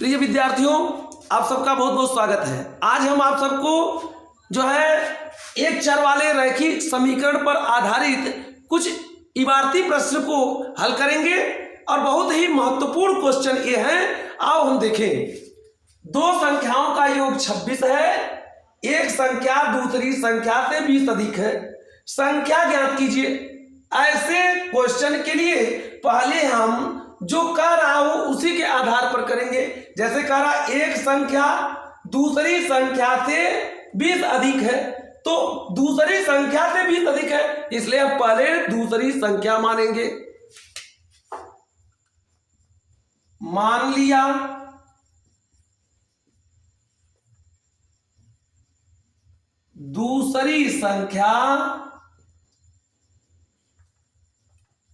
प्रिय विद्यार्थियों, आप सबका बहुत बहुत स्वागत है। आज हम आप सबको जो है एक चर वाले रैखिक समीकरण पर आधारित कुछ इबारती प्रश्न को हल करेंगे और बहुत ही महत्वपूर्ण क्वेश्चन ये है। आओ हम देखें। दो संख्याओं का योग 26 है। एक संख्या दूसरी संख्या से 20 अधिक है। संख्या ज्ञात कीजिए। ऐसे क्वेश्चन के लिए पहले हम जो कह रहा हूं उसी के आधार पर करेंगे। जैसे कह रहा एक संख्या दूसरी संख्या से 20 अधिक है, तो दूसरी संख्या से 20 अधिक है, इसलिए हम पहले दूसरी संख्या मानेंगे। मान लिया दूसरी संख्या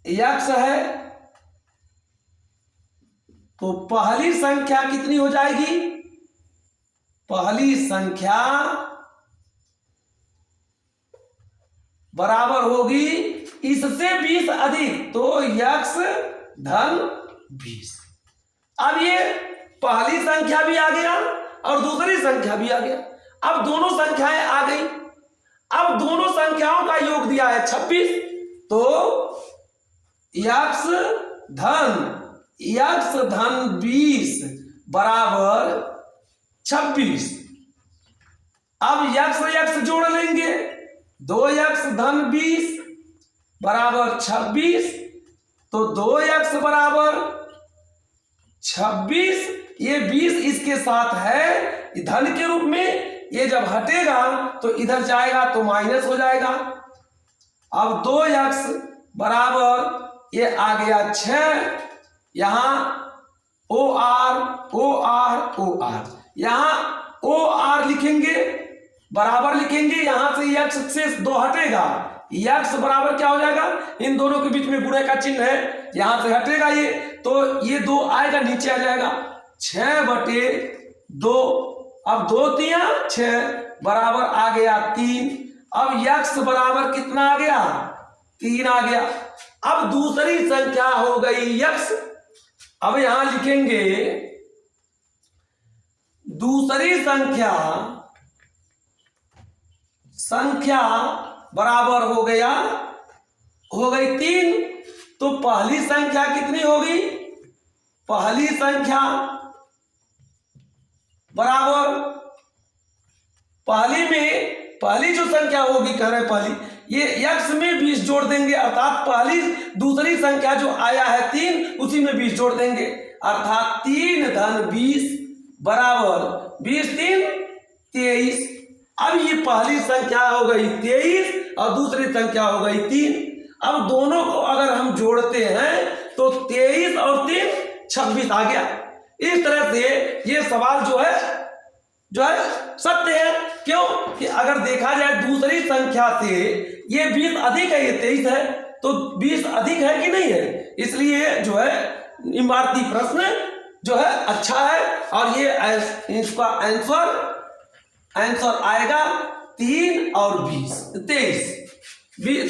x है, तो पहली संख्या कितनी हो जाएगी? पहली संख्या बराबर होगी इससे 20 अधिक, तो x धन 20। अब ये पहली संख्या भी आ गया और दूसरी संख्या भी आ गया। अब दोनों संख्याएं आ गई। अब दोनों संख्याओं का योग दिया है 26, तो x धन 20 बराबर 26। अब x जोड़ लेंगे। 2x धन 20 बराबर 26, तो 2x बराबर 26। ये 20 इसके साथ है धन के रूप में। ये जब हटेगा तो इधर जाएगा तो माइनस हो जाएगा। अब 2x बराबर ये आ गया 6। यहां OR यहां OR लिखेंगे, बराबर लिखेंगे। यहां से x से 2 हटेगा, x बराबर क्या हो जाएगा? इन दोनों के बीच में गुणे का चिन्ह है, यहां से हटेगा ये, तो ये 2 आएगा, नीचे आ जाएगा 6/2। अब 2 तिया 6 बराबर आ गया 3। अब x बराबर कितना आ गया? 3 आ गया। अब दूसरी संख्या हो गई x। अब यहां लिखेंगे दूसरी संख्या बराबर हो गई 3। तो पहली संख्या कितनी होगी? पहली संख्या बराबर पहली जो संख्या होगी, कह रहे पहली, ये x में 20 जोड़ देंगे, अर्थात दूसरी संख्या जो आया है 3, उसी में 20 जोड़ देंगे, अर्थात 3 धन 20 बराबर 20 3 23। अब ये पहली संख्या हो गई 23 और दूसरी संख्या हो गई 3। अब दोनों को अगर हम जोड़ते हैं तो 23 और 3 26 आ गया। इस तरह से ये सवाल जो है सत्य है। क्यों कि अगर देखा जाए दूसरी संख्या से ये 20 अधिक है, ये 23 है, तो 20 अधिक है कि नहीं है, इसलिए जो है इमारती प्रश्न जो है अच्छा है। और ये इसका आंसर आएगा 3 और 20 23,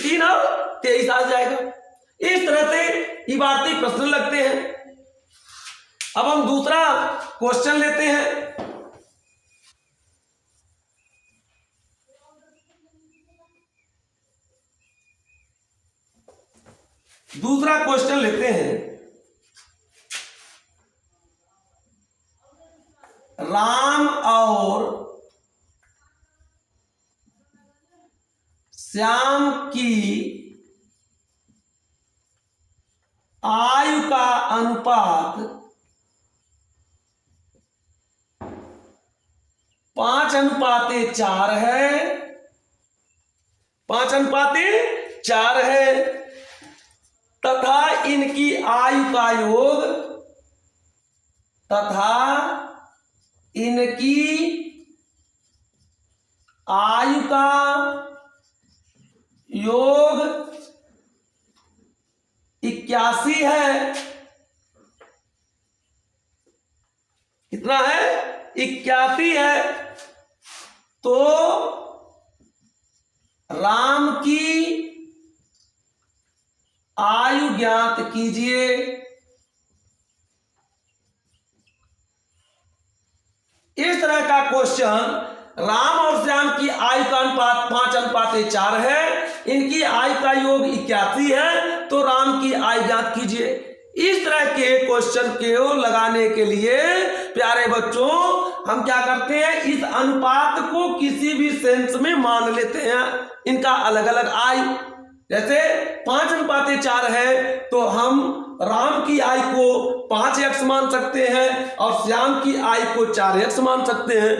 3 और 23 आ जाएगा। इस तरह से इबारती प्रश्न लगते हैं। अब हम दूसरा क्वेश्चन लेते हैं। दूसरा क्वेश्चन लेते हैं। राम और श्याम की आयु का अनुपात 5:4 है। 5:4 है तथा इनकी आयु का योग 81 है। कितना है? 81 है। तो राम की आयु ज्ञात कीजिए। क्वेश्चन, राम और श्याम की आयु का अनुपात 5:4 है, इनकी आयु का योग 81 है, तो राम की आयु ज्ञात कीजिए। इस तरह के क्वेश्चन को लगाने के लिए प्यारे बच्चों हम क्या करते हैं, इस अनुपात को किसी भी सेंस में मान लेते हैं, इनका अलग अलग आयु। जैसे 5:4 है तो हम राम की आयु को 5x मान सकते हैं और श्याम की आयु को 4x मान सकते हैं,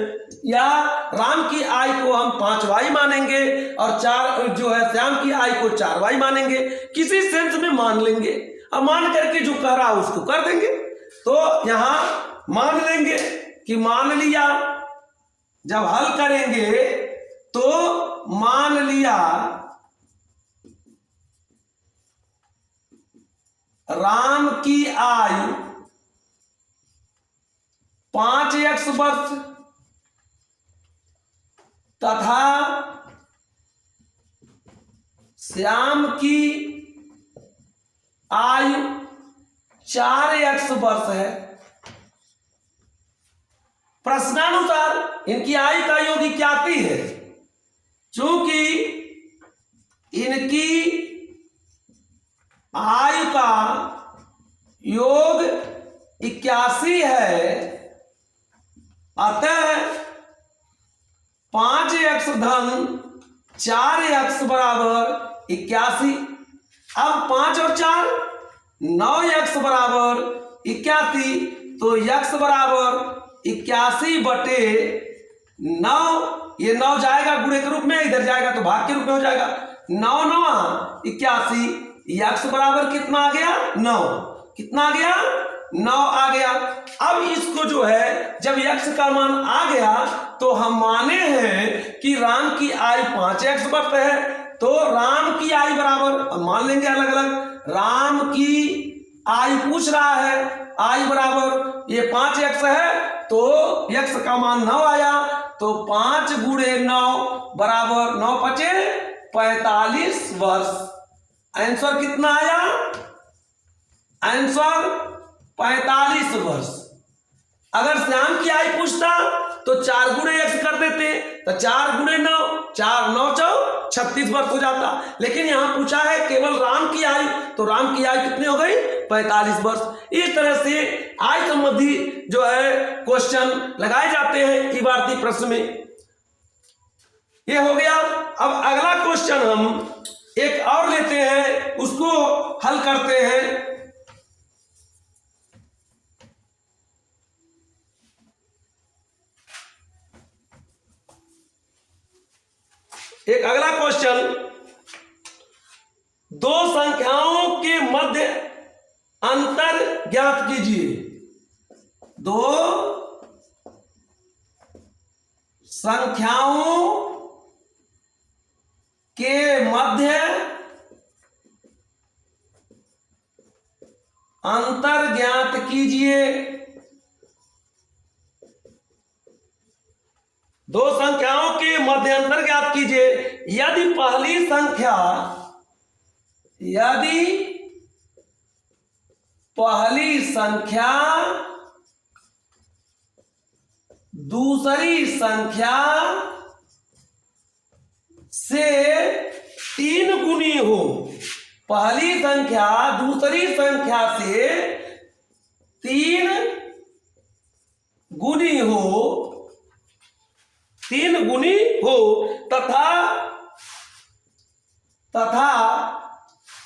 या राम की आयु को हम 5y मानेंगे और श्याम की आयु को 4y मानेंगे, किसी सेंस में मान लेंगे। अब मान करके जो कह रहा है उसको कर देंगे। तो यहां मान लेंगे कि मान लिया, जब हल करेंगे तो मान लिया राम की आयु 5x वर्ष तथा श्याम की आयु 4x वर्ष है। प्रश्नानुसार इनकी आयु का योग 81 है, चूंकि इनकी आयु का योग 81 है, अतः 5x धन 4x बराबर 81। अब 5 और 4 9x बराबर 81, तो x बराबर 81/9, ये 9 जाएगा गुणे के रूप में, इधर जाएगा तो भाग के रूप में हो जाएगा, 9 9 81, x बराबर कितना आ गया 9, कितना आ गया 9 आ गया। अब इसको जो है जब x का मान आ गया तो हम माने हैं कि राम की आयु 5x वर्ष है, तो राम की आयु बराबर मान लेंगे अलग अलग, राम की आयु पूछ रहा है, आयु बराबर ये 5x है तो x का मान 9 आया, तो 5 गुणे 9 बराबर 9 × 5 = 45 वर्ष। आंसर कितना आया, आंसर 45 वर्ष। अगर श्याम की आयु पूछता तो 4 गुणे x कर देते, तो 4 गुणे 9, 4 9 4 36 वर्ष हो जाता, लेकिन यहां पूछा है केवल राम की आयु, तो राम की आयु कितनी हो गई 45 वर्ष। इस तरह से आयु संबंधी जो है क्वेश्चन लगाए जाते हैं इबारती प्रश्न में। ये हो गया। अब अगला क्वेश्चन हम एक और लेते हैं, उसको हल करते हैं। एक अगला क्वेश्चन, दो संख्याओं के मध्य अंतर ज्ञात कीजिए। दो संख्याओं के मध्य अंतर ज्ञात कीजिए। दो संख्याओं के मध्य अंतर ज्ञात कीजिए। यदि पहली संख्या दूसरी संख्या से 3 गुनी हो, पहली संख्या दूसरी संख्या से 3 गुनी हो, 3 गुनी हो तथा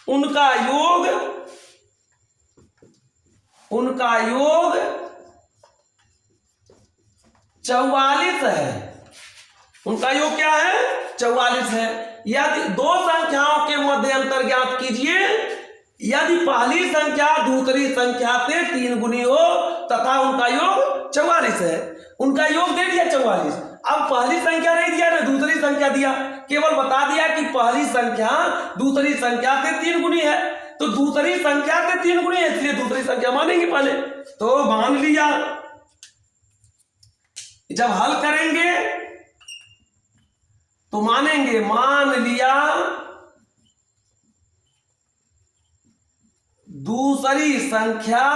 उनका योग 44 है। उनका योग क्या है 44 है। यदि दो संख्याओं के मध्य अंतर ज्ञात कीजिए। यदि पहली संख्या दूसरी संख्या से 3 गुनी हो तथा उनका योग 44 है। उनका योग दे दिया 44। अब पहली संख्या नहीं दिया ना दूसरी संख्या दिया, केवल बता दिया कि पहली संख्या दूसरी संख्या से 3 गुनी है, तो दूसरी संख्या से 3 गुनी है इसलिए दूसरी संख्या मानेंगे पहले, तो मान लिया। जब हल करेंगे तो मानेंगे, मान लिया दूसरी संख्या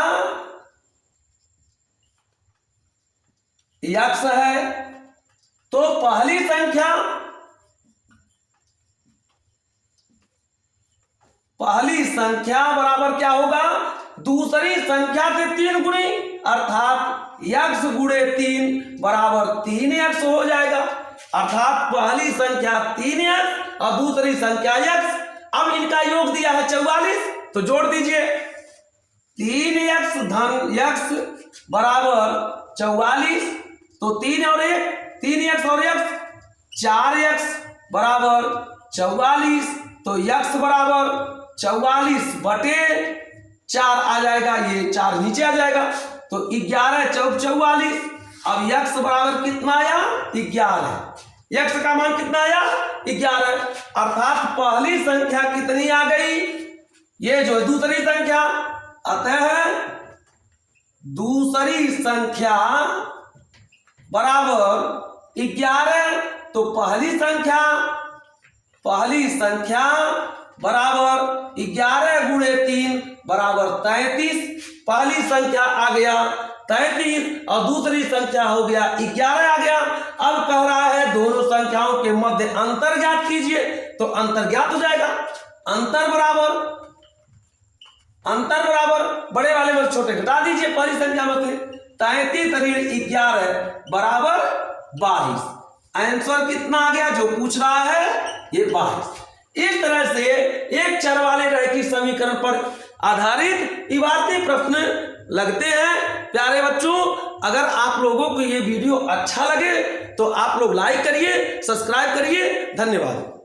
x है तो पहली संख्या बराबर क्या होगा, दूसरी संख्या से 3 गुणी, अर्थात x गुणे 3 बराबर 3x हो जाएगा। अर्थात पहली संख्या 3x और दूसरी संख्या x। अब इनका योग दिया है 44, तो जोड़ दीजिए 3x धन x बराबर 44, तो 3 और 1 3x और x 4x बराबर 44, तो x बराबर 44 बटे 4 आ जाएगा, ये 4 नीचे आ जाएगा, तो 11 चौक 44। अब x बराबर कितना आया, 11। x का मान कितना आया, 11। अर्थात पहली संख्या कितनी आ गई, ये जो है दूसरी संख्या, अतः दूसरी संख्या बराबर 11। तो पहली संख्या बराबर 11 गुणे 3 बराबर 33। पहली संख्या आ गया 33 और दूसरी संख्या हो गया 11 आ गया। अब कह रहा है दोनों संख्याओं के मध्य अंतर ज्ञात कीजिए, तो अंतर ज्ञात हो जाएगा। अंतर बराबर बड़े वाले में छोटे घटा दीजिए, पहली संख्या में से 33 ऋण 11 बराबर 22। आंसर कितना आ गया जो पूछ रहा है, ये 22। इस तरह से एक चर वाले रैखिक समीकरण पर आधारित इबारती प्रश्न लगते हैं। प्यारे बच्चों, अगर आप लोगों को ये वीडियो अच्छा लगे तो आप लोग लाइक करिए, सब्सक्राइब करिए। धन्यवाद।